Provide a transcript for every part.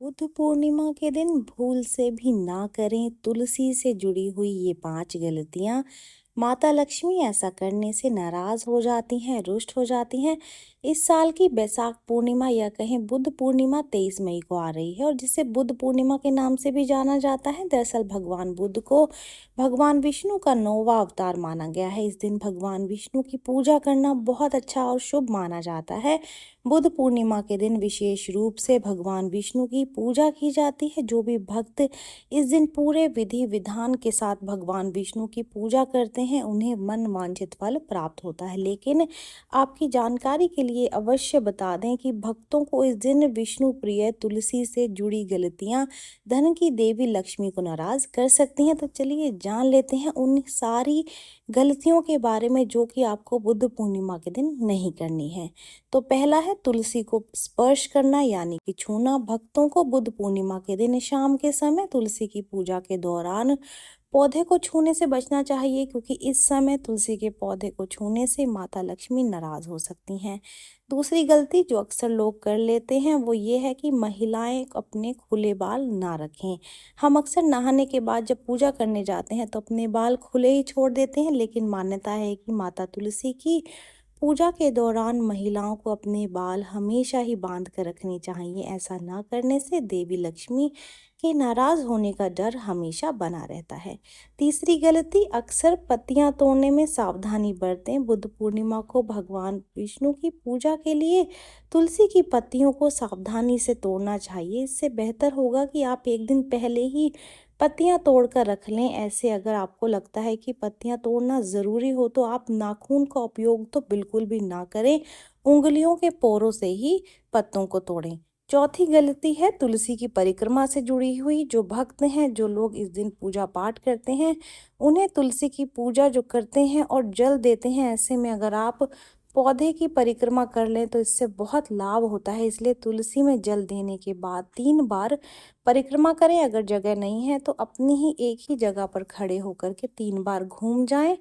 बुद्ध पूर्णिमा के दिन भूल से भी ना करें तुलसी से जुड़ी हुई ये 5 गलतियां। माता लक्ष्मी ऐसा करने से नाराज हो जाती हैं, रुष्ट हो जाती हैं। इस साल की बैसाख पूर्णिमा या कहें बुद्ध पूर्णिमा 23 मई को आ रही है और जिसे बुद्ध पूर्णिमा के नाम से भी जाना जाता है। दरअसल भगवान बुद्ध को भगवान विष्णु का 9वां अवतार माना गया है। इस दिन भगवान विष्णु की पूजा करना बहुत अच्छा और शुभ माना जाता है। बुद्ध पूर्णिमा के दिन विशेष रूप से भगवान विष्णु की पूजा की जाती है। जो भी भक्त इस दिन पूरे विधि विधान के साथ भगवान विष्णु की पूजा करते हैं उन्हें मन वांछित फल प्राप्त होता है। लेकिन आपकी जानकारी के लिए अवश्य बता दें कि भक्तों को इस दिन विष्णु प्रिय तुलसी से जुड़ी गलतियां धन की देवी लक्ष्मी को नाराज कर सकती हैं। तो चलिए जान लेते हैं उन सारी गलतियों के बारे में जो कि आपको बुद्ध पूर्णिमा के दिन नहीं करनी है। तो पहला है तुलसी को स्पर्श करना यानी कि छूना। भक्तों को बुद्ध पूर्णिमा के दिन शाम के समय तुलसी की पूजा के दौरान पौधे को छूने से बचना चाहिए, क्योंकि इस समय तुलसी के पौधे को छूने से माता लक्ष्मी नाराज हो सकती हैं। दूसरी गलती जो अक्सर लोग कर लेते हैं वो ये है कि महिलाएं अपने खुले बाल ना रखें। हम अक्सर नहाने के बाद जब पूजा करने जाते हैं तो अपने बाल खुले ही छोड़ देते हैं, लेकिन मान्यता है कि माता तुलसी की पूजा के दौरान महिलाओं को अपने बाल हमेशा ही बांध कर रखने चाहिए। ऐसा ना करने से देवी लक्ष्मी के नाराज होने का डर हमेशा बना रहता है। तीसरी गलती, अक्सर पत्तियां तोड़ने में सावधानी बरतें। बुद्ध पूर्णिमा को भगवान विष्णु की पूजा के लिए तुलसी की पत्तियों को सावधानी से तोड़ना चाहिए। इससे बेहतर होगा कि आप एक दिन पहले ही पत्तियां तोड़कर रख लें। ऐसे अगर आपको लगता है कि पत्तियां तोड़ना ज़रूरी हो तो आप नाखून का उपयोग तो बिल्कुल भी ना करें, उंगलियों के पोरों से ही पत्तों को तोड़ें। चौथी गलती है तुलसी की परिक्रमा से जुड़ी हुई। जो भक्त हैं, जो लोग इस दिन पूजा पाठ करते हैं, उन्हें तुलसी की पूजा जो करते हैं और जल देते हैं, ऐसे में अगर आप पौधे की परिक्रमा कर लें तो इससे बहुत लाभ होता है। इसलिए तुलसी में जल देने के बाद 3 बार परिक्रमा करें। अगर जगह नहीं है तो अपनी ही एक ही जगह पर खड़े होकर के 3 बार घूम जाएं।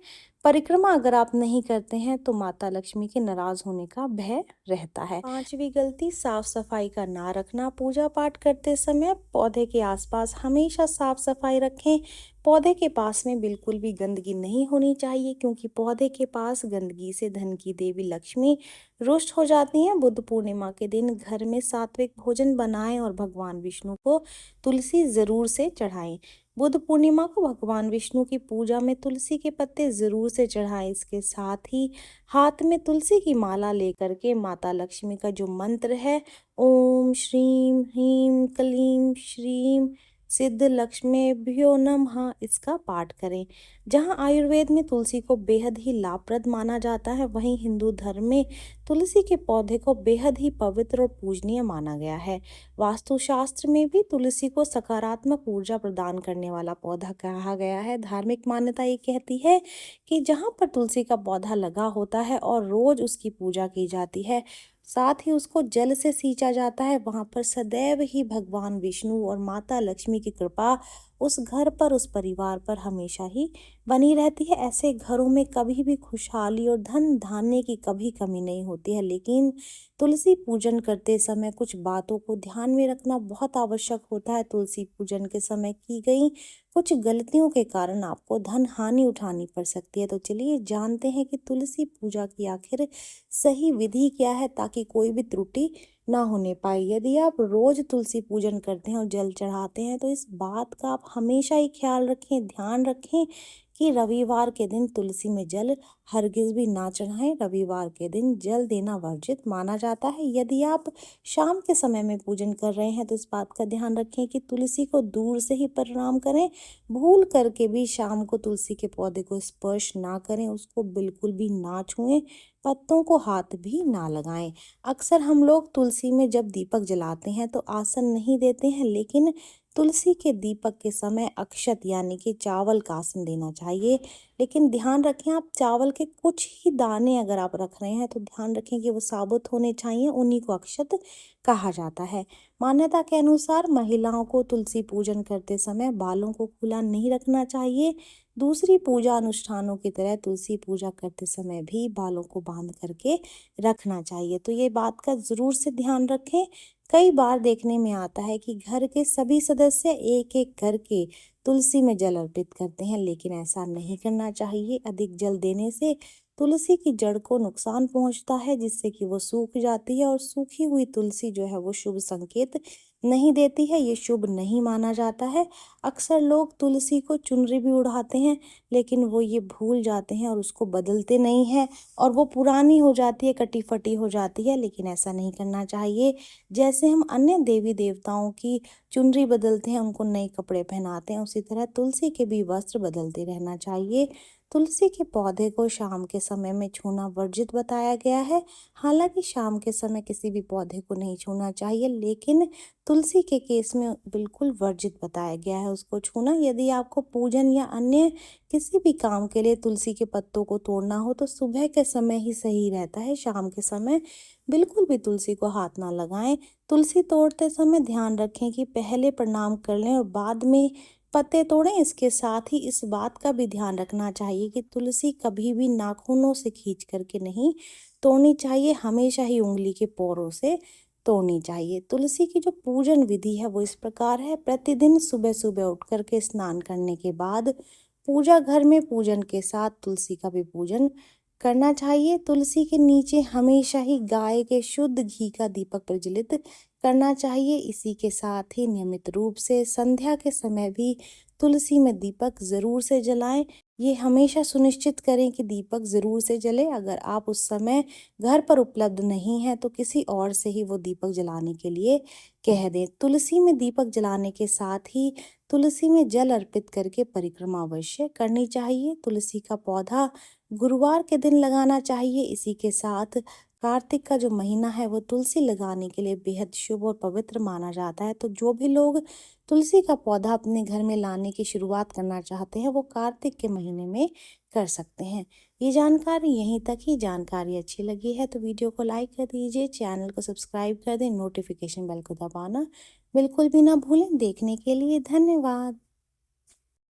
परिक्रमा अगर आप नहीं करते हैं तो माता लक्ष्मी के नाराज होने का भय रहता है। पांचवी गलती, साफ सफाई का ना रखना। पूजा पाठ करते समय पौधे के आसपास हमेशा साफ सफाई रखें। पौधे के पास में बिल्कुल भी गंदगी नहीं होनी चाहिए, क्योंकि पौधे के पास गंदगी से धन की देवी लक्ष्मी रुष्ट हो जाती हैं। बुद्ध पूर्णिमा के दिन घर में सात्विक भोजन बनाएं और भगवान विष्णु को तुलसी जरूर से चढ़ाएं। बुद्ध पूर्णिमा को भगवान विष्णु की पूजा में तुलसी के पत्ते जरूर से चढ़ाएं। इसके साथ ही हाथ में तुलसी की माला लेकर के माता लक्ष्मी का जो मंत्र है, ओम श्रीम ह्रीम क्लीम श्रीम सिद्ध लक्ष्मीभ्यो नमः, इसका पाठ करें। जहां आयुर्वेद में तुलसी को बेहद ही लाभप्रद माना जाता है, वहीं हिंदू धर्म में तुलसी के पौधे को बेहद ही पवित्र और पूजनीय माना गया है। वास्तुशास्त्र में भी तुलसी को सकारात्मक ऊर्जा प्रदान करने वाला पौधा कहा गया है। धार्मिक मान्यता ये कहती है कि जहाँ पर तुलसी का पौधा लगा होता है और रोज उसकी पूजा की जाती है, साथ ही उसको जल से सींचा जाता है, वहां पर सदैव ही भगवान विष्णु और माता लक्ष्मी की कृपा उस घर पर, उस परिवार पर हमेशा ही बनी रहती है। ऐसे घरों में कभी भी खुशहाली और धन धान्य की कभी कमी नहीं होती है। लेकिन तुलसी पूजन करते समय कुछ बातों को ध्यान में रखना बहुत आवश्यक होता है। तुलसी पूजन के समय की गई कुछ गलतियों के कारण आपको धन हानि उठानी पड़ सकती है। तो चलिए जानते हैं कि तुलसी पूजा की आखिर सही विधि क्या है, ताकि कोई भी त्रुटि ना होने पाए। यदि आप रोज तुलसी पूजन करते हैं और जल चढ़ाते हैं तो इस बात का आप हमेशा ही ख्याल रखें, ध्यान रखें कि रविवार के दिन तुलसी में जल हरगिज भी ना चढ़ाएं। रविवार के दिन जल देना वर्जित माना जाता है। यदि आप शाम के समय में पूजन कर रहे हैं तो इस बात का ध्यान रखें कि तुलसी को दूर से ही प्रणाम करें। भूल करके भी शाम को तुलसी के पौधे को स्पर्श ना करें, उसको बिल्कुल भी ना छुएं, पत्तों को हाथ भी ना लगाएं। अक्सर हम लोग तुलसी में जब दीपक जलाते हैं तो आसन नहीं देते हैं, लेकिन तुलसी के दीपक के समय अक्षत यानी कि चावल का आसन देना चाहिए। लेकिन ध्यान रखें आप चावल के कुछ ही दाने अगर आप रख रहे हैं तो ध्यान रखें कि वो साबुत होने चाहिए, उन्हीं को अक्षत कहा जाता है। मान्यता के अनुसार महिलाओं को तुलसी पूजन करते समय बालों को खुला नहीं रखना चाहिए। दूसरी पूजा अनुष्ठानों की तरह तुलसी पूजा करते समय भी बालों को बांध करके रखना चाहिए। तो ये बात का ज़रूर से ध्यान रखें। कई बार देखने में आता है कि घर के सभी सदस्य एक एक करके तुलसी में जल अर्पित करते हैं, लेकिन ऐसा नहीं करना चाहिए। अधिक जल देने से तुलसी की जड़ को नुकसान पहुंचता है, जिससे कि वो सूख जाती है, और सूखी हुई तुलसी जो है वो शुभ संकेत नहीं देती है, ये शुभ नहीं माना जाता है। अक्सर लोग तुलसी को चुनरी भी उड़ाते हैं, लेकिन वो ये भूल जाते हैं और उसको बदलते नहीं हैं, और वो पुरानी हो जाती है, कटी फटी हो जाती है, लेकिन ऐसा नहीं करना चाहिए। जैसे हम अन्य देवी देवताओं की चुनरी बदलते हैं, उनको नए कपड़े पहनाते हैं, उसी तरह तुलसी के भी वस्त्र बदलते रहना चाहिए। तुलसी के पौधे को शाम के समय में छूना वर्जित बताया गया है। हालांकि शाम के समय किसी भी पौधे को नहीं छूना चाहिए, लेकिन तुलसी के केस में बिल्कुल वर्जित बताया गया है उसको छूना। यदि आपको पूजन या अन्य किसी भी काम के लिए तुलसी के पत्तों को तोड़ना हो तो सुबह के समय ही सही रहता है। शाम के समय बिल्कुल भी तुलसी को हाथ ना लगाएं। तुलसी तोड़ते समय ध्यान रखें कि पहले प्रणाम कर लें और बाद में पत्ते तोड़ें। इसके साथ ही इस बात का भी ध्यान रखना चाहिए कि तुलसी कभी भी नाखूनों से खींच करके नहीं तोड़नी चाहिए, हमेशा ही उंगली के पोरों से तोड़नी चाहिए। तुलसी की जो पूजन विधि है वो इस प्रकार है। प्रतिदिन सुबह सुबह उठ करके स्नान करने के बाद पूजा घर में पूजन के साथ तुलसी का भी पूजन करना चाहिए। तुलसी के नीचे हमेशा ही गाय के शुद्ध घी का दीपक प्रज्वलित करना चाहिए। इसी के साथ ही नियमित रूप से संध्या के समय भी तुलसी में दीपक ज़रूर से जलाएं। ये हमेशा सुनिश्चित करें कि दीपक ज़रूर से जले। अगर आप उस समय घर पर उपलब्ध नहीं हैं तो किसी और से ही वो दीपक जलाने के लिए कह दें। तुलसी में दीपक जलाने के साथ ही तुलसी में जल अर्पित करके परिक्रमा अवश्य करनी चाहिए। तुलसी का पौधा गुरुवार के दिन लगाना चाहिए। इसी के साथ कार्तिक का जो महीना है वो तुलसी लगाने के लिए बेहद शुभ और पवित्र माना जाता है। तो जो भी लोग तुलसी का पौधा अपने घर में लाने की शुरुआत करना चाहते हैं वो कार्तिक के महीने में कर सकते हैं। ये जानकारी यहीं तक ही। जानकारी अच्छी लगी है तो वीडियो को लाइक कर दीजिए, चैनल को सब्सक्राइब कर दें, नोटिफिकेशन बेल को दबाना बिल्कुल भी ना भूलें। देखने के लिए धन्यवाद।